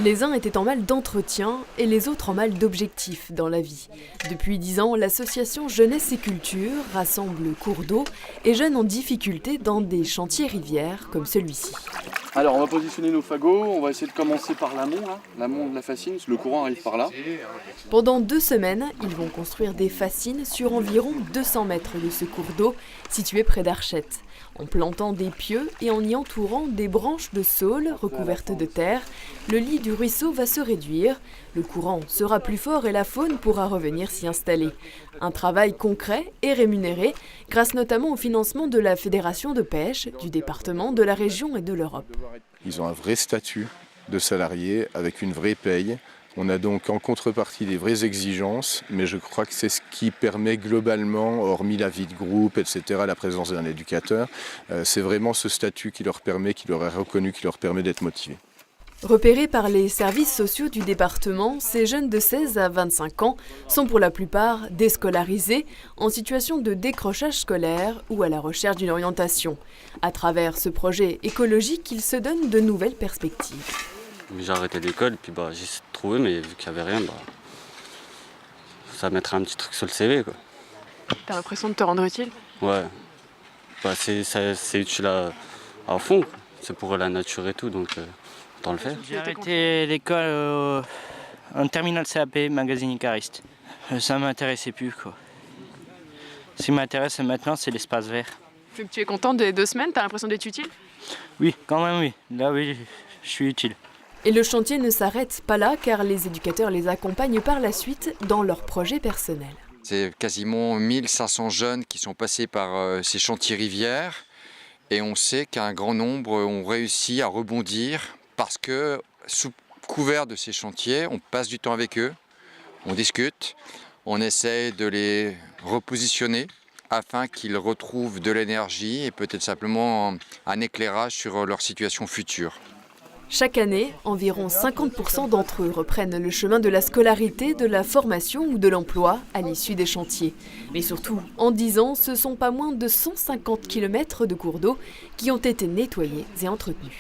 Les uns étaient en mal d'entretien et les autres en mal d'objectifs dans la vie. Depuis 10 ans, l'association Jeunesse et Culture rassemble cours d'eau et jeunes en difficulté dans des chantiers rivières comme celui-ci. Alors on va positionner nos fagots, on va essayer de commencer par l'amont, l'amont de la fascine, le courant arrive par là. Pendant 2 semaines, ils vont construire des fascines sur environ 200 mètres de ce cours d'eau situé près d'Archette, en plantant des pieux et en y entourant des branches de saule recouvertes de terre. Le lit du ruisseau va se réduire, le courant sera plus fort et la faune pourra revenir s'y installer. Un travail concret et rémunéré, grâce notamment au financement de la Fédération de pêche, du département, de la région et de l'Europe. Ils ont un vrai statut de salariés avec une vraie paye. On a donc en contrepartie des vraies exigences, mais je crois que c'est ce qui permet globalement, hormis la vie de groupe, etc., la présence d'un éducateur, c'est vraiment ce statut qui leur est reconnu, qui leur permet d'être motivés. Repérés par les services sociaux du département, ces jeunes de 16 à 25 ans sont pour la plupart déscolarisés, en situation de décrochage scolaire ou à la recherche d'une orientation. À travers ce projet écologique, ils se donnent de nouvelles perspectives. J'ai arrêté l'école, puis j'ai essayé de trouver, mais vu qu'il n'y avait rien, ça mettrait un petit truc sur le CV, quoi. T'as l'impression de te rendre utile? Ouais, c'est utile à fond, quoi. C'est pour la nature et tout, donc autant le faire. J'ai arrêté l'école en terminale CAP, magazine Icariste. Ça m'intéressait plus, quoi. Ce qui m'intéresse maintenant, c'est l'espace vert. Vu que tu es content des 2 semaines, t'as l'impression d'être utile? Oui, quand même, oui. Là, oui, je suis utile. Et le chantier ne s'arrête pas là, car les éducateurs les accompagnent par la suite dans leurs projets personnels. C'est quasiment 1500 jeunes qui sont passés par ces chantiers rivières et on sait qu'un grand nombre ont réussi à rebondir parce que sous couvert de ces chantiers, on passe du temps avec eux, on discute, on essaie de les repositionner afin qu'ils retrouvent de l'énergie et peut-être simplement un éclairage sur leur situation future. Chaque année, environ 50% d'entre eux reprennent le chemin de la scolarité, de la formation ou de l'emploi à l'issue des chantiers. Mais surtout, en 10 ans, ce sont pas moins de 150 km de cours d'eau qui ont été nettoyés et entretenus.